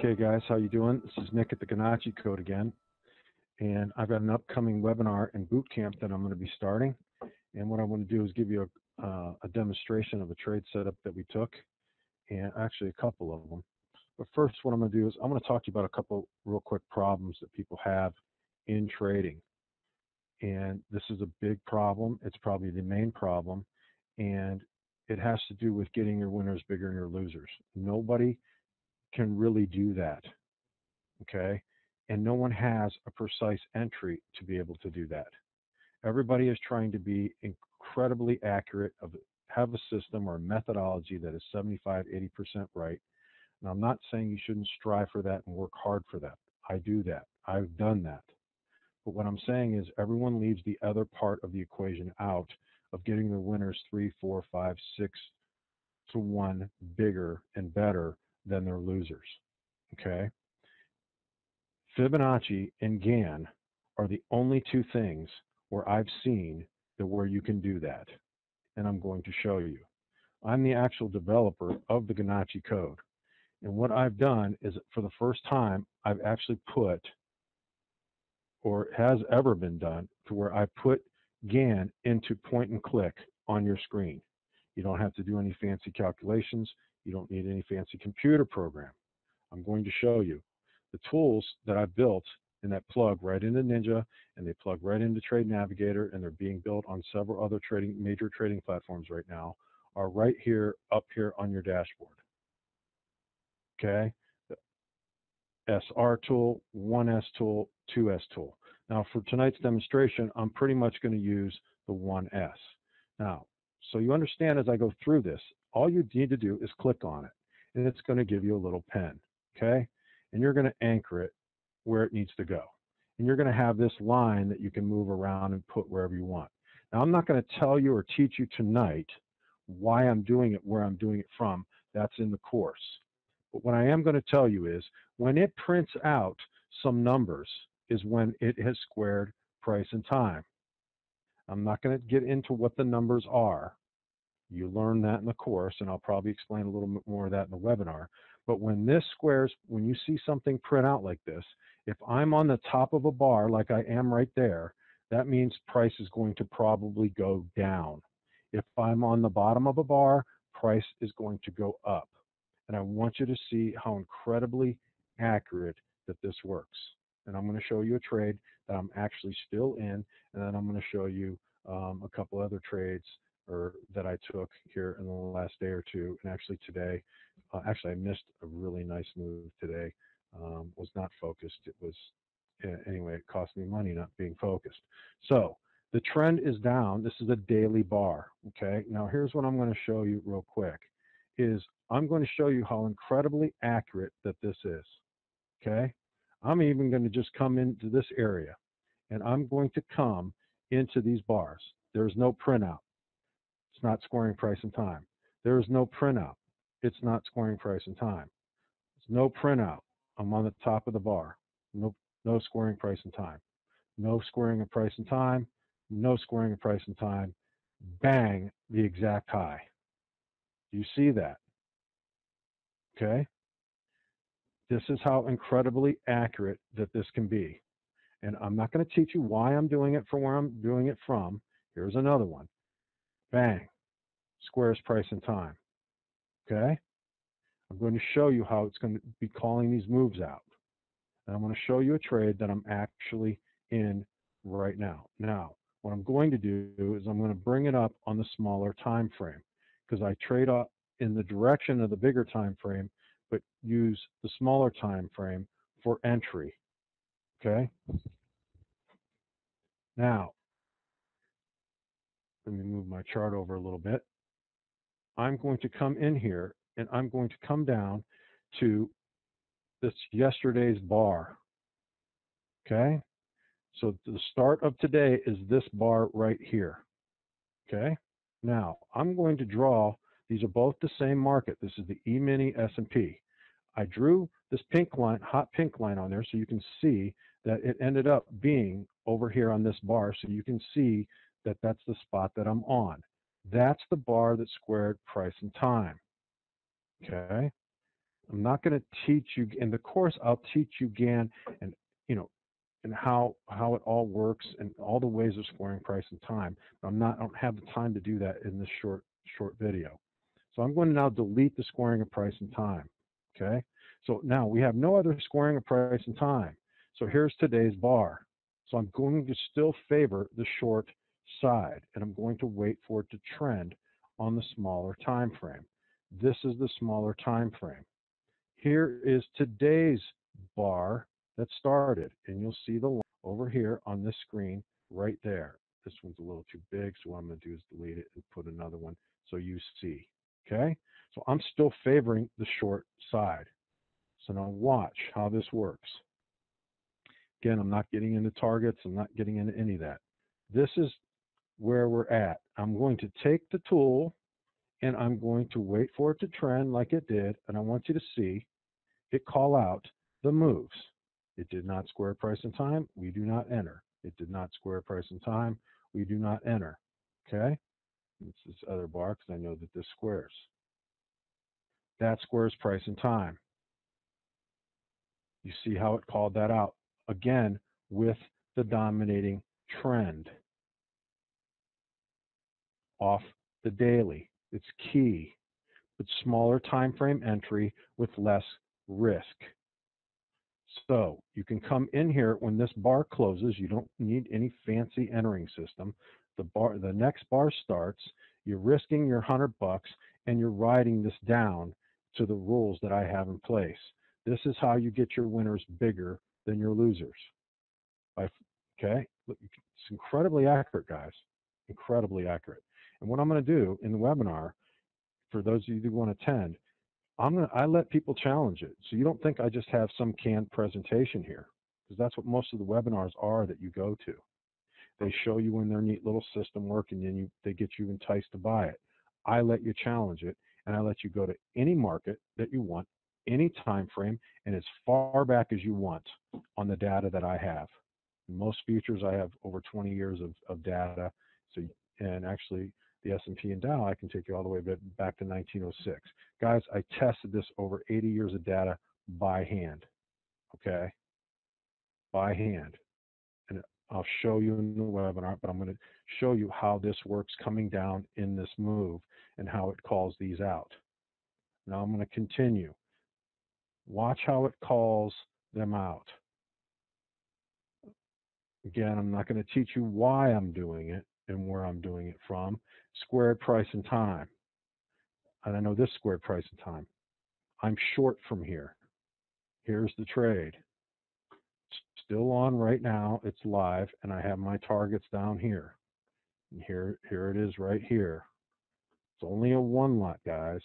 Okay, guys, how you doing? This is Nick at the Gannacci Code again, and I've got an upcoming webinar and boot camp that I'm going to be starting. And what I want to do is give you a demonstration of a trade setup that we took, and actually a couple of them. But first, what I'm going to do is I'm going to talk to you about a couple real quick problems that people have in trading. And this is a big problem. It's probably the main problem, and it has to do with getting your winners bigger than your losers. Nobody can really do that, okay? And no one has a precise entry to be able to do that. Everybody is trying to be incredibly accurate, have a system or a methodology that is 75, 80% right. And I'm not saying you shouldn't strive for that and work hard for that. I do that. I've done that. But what I'm saying is everyone leaves the other part of the equation out of getting their winners 3, 4, 5, 6 to 1 bigger and better than their losers, okay? Fibonacci and Gann are the only two things where I've seen where you can do that, and I'm going to show you. I'm the actual developer of the Gannacci code, and what I've done is for the first time I've actually put, or has ever been done, to where I put Gann into point and click on your screen. You don't have to do any fancy calculations. You don't need any fancy computer program. I'm going to show you the tools that I've built and that plug right into Ninja, and they plug right into Trade Navigator, and they're being built on several other major trading platforms right now, are right here, up here on your dashboard. Okay? The SR tool, 1S tool, 2S tool. Now for tonight's demonstration, I'm pretty much going to use the 1S. Now, so you understand as I go through this, all you need to do is click on it, and it's going to give you a little pen, okay? And you're going to anchor it where it needs to go. And you're going to have this line that you can move around and put wherever you want. Now, I'm not going to tell you or teach you tonight why I'm doing it, where I'm doing it from. That's in the course. But what I am going to tell you is when it prints out some numbers is when it has squared price and time. I'm not going to get into what the numbers are. You learn that in the course, and I'll probably explain a little bit more of that in the webinar. But when this squares, when you see something print out like this, if I'm on the top of a bar like I am right there, that means price is going to probably go down. If I'm on the bottom of a bar, price is going to go up. And I want you to see how incredibly accurate that this works. And I'm going to show you a trade that I'm actually still in, and then I'm going to show you a couple other trades that I took here in the last day or two. And actually today, actually I missed a really nice move today. Was not focused. It was, anyway, it cost me money not being focused. So the trend is down. This is a daily bar, okay? Now here's what I'm going to show you real quick, is I'm going to show you how incredibly accurate that this is, okay? I'm even going to just come into this area, and I'm going to come into these bars. There's no printout. It's not scoring price and time. There is no printout. It's not scoring price and time. There's no printout. I'm on the top of the bar. No scoring price and time. No scoring of price and time. No scoring of price and time. Bang, the exact high. Do you see that? Okay? This is how incredibly accurate that this can be. And I'm not going to teach you why I'm doing it from where I'm doing it from. Here's another one. Bang. Squares price and time. Okay? I'm going to show you how it's going to be calling these moves out. And I'm going to show you a trade that I'm actually in right now. Now, what I'm going to do is I'm going to bring it up on the smaller time frame, because I trade up in the direction of the bigger time frame, but use the smaller time frame for entry. Okay? Now, let me move my chart over a little bit. I'm going to come in here, and I'm going to come down to this yesterday's bar. Okay? So the start of today is this bar right here. Okay? Now, I'm going to draw, these are both the same market. This is the E-mini S&P. I drew this pink line, hot pink line on there, so you can see that it ended up being over here on this bar, so you can see that that's the spot that I'm on. That's the bar that squared price and time. Okay? I'm not going to teach you in the course. I'll teach you GAN and you know and how it all works and all the ways of squaring price and time. But I don't have the time to do that in this short video. So I'm going to now delete the squaring of price and time. Okay. So now we have no other squaring of price and time. So here's today's bar. So I'm going to still favor the short side, and I'm going to wait for it to trend on the smaller time frame. This is the smaller time frame. Here is today's bar that started, and you'll see the line over here on this screen right there. This one's a little too big, so what I'm going to do is delete it and put another one so you see. Okay? So I'm still favoring the short side. So now watch how this works. Again, I'm not getting into targets. I'm not getting into any of that. This is where we're at. I'm going to take the tool and I'm going to wait for it to trend like it did, and I want you to see it call out the moves. It did not square price and time. We do not enter. It did not square price and time. We do not enter. Okay? It's this other bar because I know that this squares. That squares price and time. You see how it called that out? Again, with the dominating trend off the daily. It's key, but smaller time frame entry with less risk. So you can come in here when this bar closes. You don't need any fancy entering system. The next bar starts. You're risking your $100 and you're riding this down to the rules that I have in place. This is how you get your winners bigger than your losers. Okay, it's incredibly accurate, guys. Incredibly accurate. And what I'm going to do in the webinar, for those of you who want to attend, I let people challenge it. So you don't think I just have some canned presentation here, because that's what most of the webinars are that you go to. They show you in their neat little system work, and then they get you enticed to buy it. I let you challenge it, and I let you go to any market that you want, any time frame, and as far back as you want on the data that I have. In most futures, I have over 20 years of data. So, and actually, the S&P and Dow, I can take you all the way back to 1906. Guys, I tested this over 80 years of data by hand, okay? By hand. And I'll show you in the webinar, but I'm going to show you how this works coming down in this move and how it calls these out. Now I'm going to continue. Watch how it calls them out. Again, I'm not going to teach you why I'm doing it and where I'm doing it from. Squared price and time. And I know this squared price and time. I'm short from here. Here's the trade. It's still on right now. It's live, and I have my targets down here. And here it is right here. It's only a one lot, guys.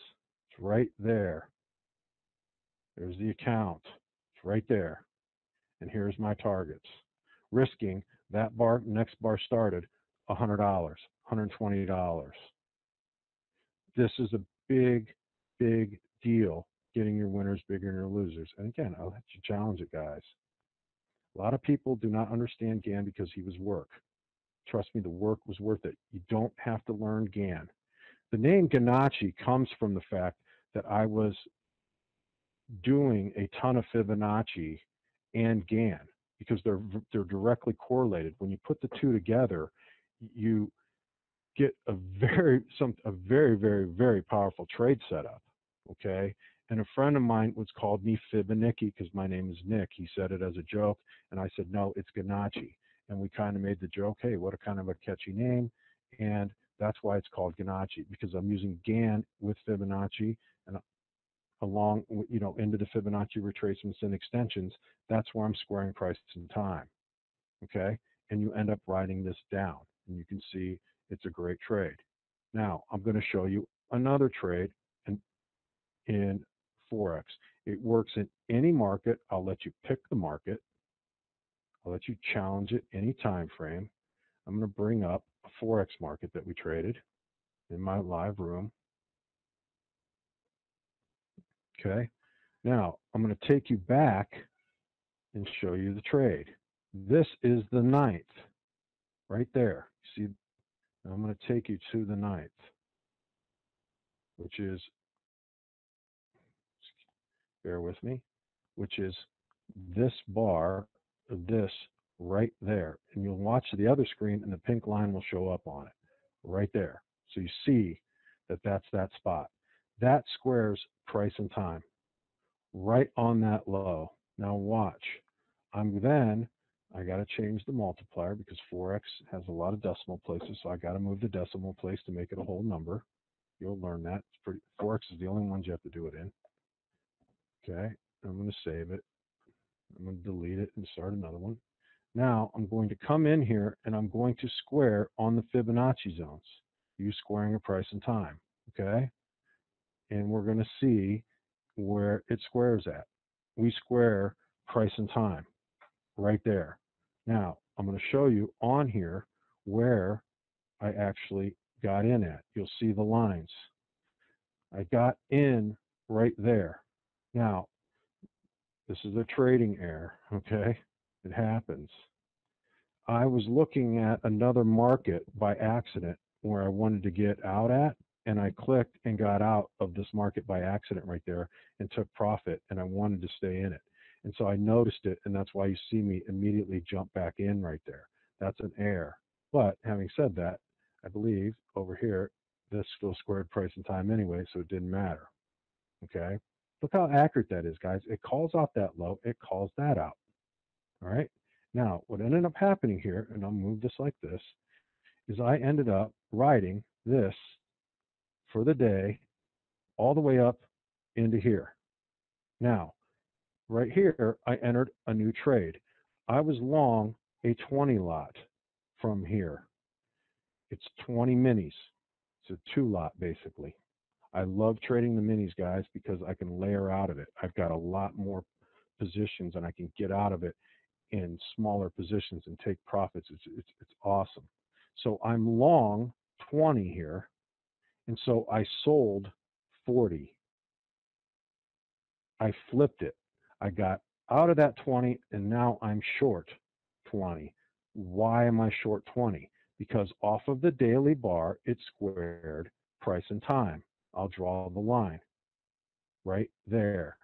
It's right there. There's the account. It's right there. And here's my targets. Risking that bar, next bar started, $100, $120. This is a big, big deal, getting your winners bigger than your losers. And again, I'll let you challenge it, guys. A lot of people do not understand GAN because he was work. Trust me, the work was worth it. You don't have to learn GAN. The name Gannacci comes from the fact that I was doing a ton of Fibonacci and GAN because they're directly correlated. When you put the two together, you get a very, very, very powerful trade setup. Okay, and a friend of mine was called me Fibonacci because my name is Nick. He said it as a joke, and I said no, it's Gannacci. And we kind of made the joke, hey, what a kind of a catchy name, and that's why it's called Gannacci, because I'm using GAN with Fibonacci and along, into the Fibonacci retracements and extensions. That's where I'm squaring price and time. Okay, and you end up writing this down, and you can see it's a great trade. Now I'm going to show you another trade in Forex. It works in any market. I'll let you pick the market. I'll let you challenge it any time frame. I'm going to bring up a Forex market that we traded in my live room. Okay. Now I'm going to take you back and show you the trade. This is the 9th right there. See, I'm going to take you to the 9th, which is bear with me, which is this bar, this right there. And you'll watch the other screen and the pink line will show up on it right there. So you see that that's that spot. That squares price and time right on that low. Now watch. I got to change the multiplier because 4x has a lot of decimal places, so I got to move the decimal place to make it a whole number. You'll learn that. 4x is the only ones you have to do it in. Okay, I'm going to save it. I'm going to delete it and start another one. Now I'm going to come in here and I'm going to square on the Fibonacci zones. Use squaring of price and time. Okay, and we're going to see where it squares at. We square price and time right there. Now I'm going to show you on here where I actually got in at. You'll see the lines. I got in right there. Now, this is a trading error, okay? It happens. I was looking at another market by accident where I wanted to get out at, and I clicked and got out of this market by accident right there and took profit, and I wanted to stay in it. And so I noticed it, and that's why you see me immediately jump back in right there. That's an error. But having said that, I believe over here, this still squared price and time anyway, so it didn't matter. Okay? Look how accurate that is, guys. It calls out that low. It calls that out. All right? Now, what ended up happening here, and I'll move this like this, is I ended up writing this for the day all the way up into here. Now, right here, I entered a new trade. I was long a 20 lot from here. It's 20 minis. It's a 2 lot, basically. I love trading the minis, guys, because I can layer out of it. I've got a lot more positions, and I can get out of it in smaller positions and take profits. It's awesome. So I'm long 20 here, and so I sold 40. I flipped it. I got out of that 20, and now I'm short 20. Why am I short 20? Because off of the daily bar, it squared price and time. I'll draw the line right there.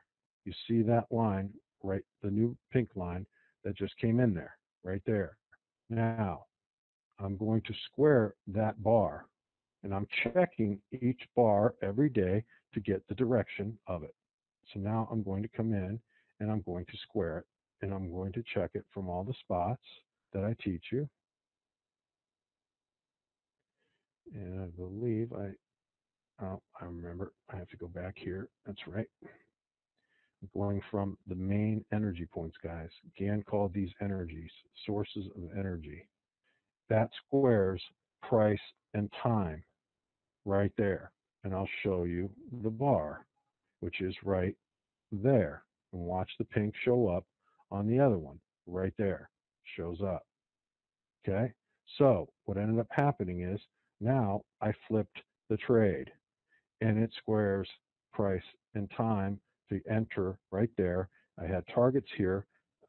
You see that line, right? The new pink line that just came in there, right there. Now, I'm going to square that bar, and I'm checking each bar every day to get the direction of it. So now I'm going to come in and I'm going to square it, and I'm going to check it from all the spots that I teach you. And I believe I remember I have to go back here. That's right. I'm going from the main energy points, guys. Gann called these energies sources of energy. That squares price and time right there. And I'll show you the bar, which is right there. And watch the pink show up on the other one right there. Shows up. Okay? So what ended up happening is now I flipped the trade, and it squares price and time to enter right there. I had targets here.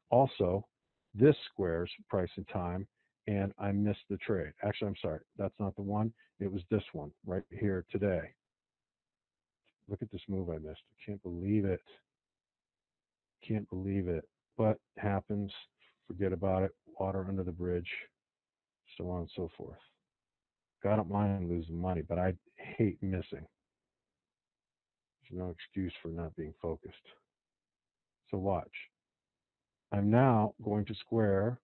Also, this squares price and time, and I missed the trade. Actually, I'm sorry. That's not the one. It was this one right here today. Look at this move I missed. I can't believe it. Can't believe it. But happens. Forget about it. Water under the bridge. So on and so forth. I don't mind losing money, but I hate missing. There's no excuse for not being focused. So watch. I'm now going to square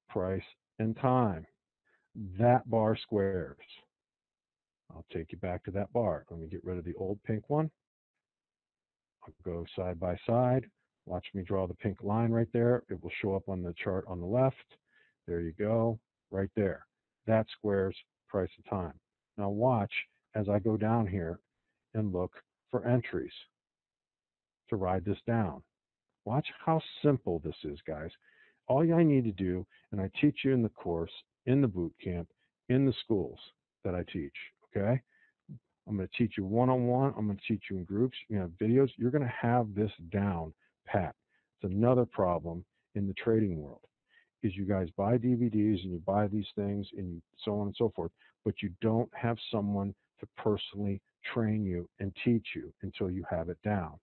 price and time. That bar squares. I'll take you back to that bar. Let me get rid of the old pink one. I'll go side by side. Watch me draw the pink line right there. It will show up on the chart on the left. There you go. Right there. That squares price and time. Now watch as I go down here and look for entries to ride this down. Watch how simple this is, guys. All I need to do, and I teach you in the course, in the boot camp, in the schools that I teach, okay? I'm going to teach you one-on-one. I'm going to teach you in groups. You have videos. You're going to have this down pat. It's another problem in the trading world is you guys buy DVDs and you buy these things and so on and so forth, but you don't have someone to personally train you and teach you until you have it down.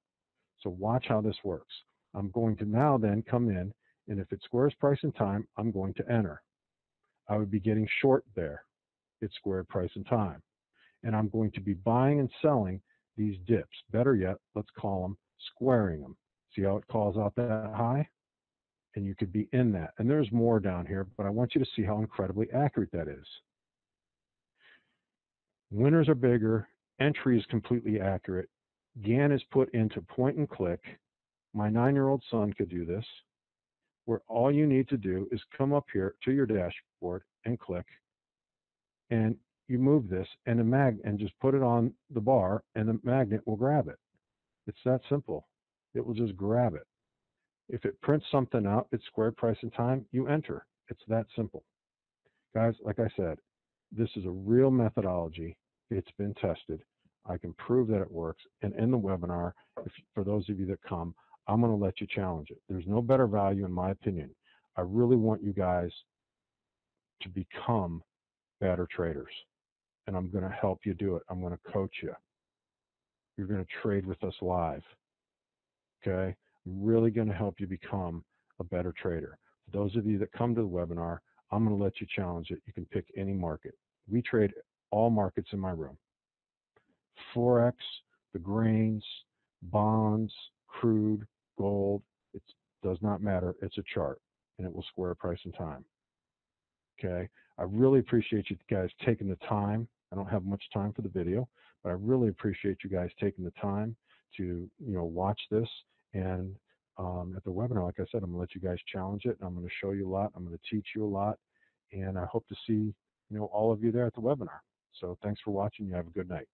So watch how this works. I'm going to now then come in, and if it squares price and time, I'm going to enter. I would be getting short there. It squared price and time. And I'm going to be buying and selling these dips. Better yet, let's call them squaring them. See how it calls out that high? And you could be in that. And there's more down here, but I want you to see how incredibly accurate that is. Winners are bigger. Entry is completely accurate. Gann is put into point and click. My 9-year-old son could do this, where all you need to do is come up here to your dashboard and click, and you move this and and just put it on the bar, and the magnet will grab it. It's that simple. It will just grab it. If it prints something out, it's square price and time, you enter. It's that simple. Guys, like I said, this is a real methodology. It's been tested. I can prove that it works. And in the webinar, for those of you that come, I'm going to let you challenge it. There's no better value, in my opinion. I really want you guys to become better traders. And I'm going to help you do it. I'm going to coach you. You're going to trade with us live. Okay? I'm really going to help you become a better trader. For those of you that come to the webinar, I'm going to let you challenge it. You can pick any market. We trade all markets in my room. Forex, the grains, bonds, crude, gold. It does not matter. It's a chart, and it will square price and time. Okay? I really appreciate you guys taking the time. I don't have much time for the video, but I really appreciate you guys taking the time to watch this. And at the webinar, like I said, I'm going to let you guys challenge it, and I'm going to show you a lot. I'm going to teach you a lot, and I hope to see all of you there at the webinar. So thanks for watching. You have a good night.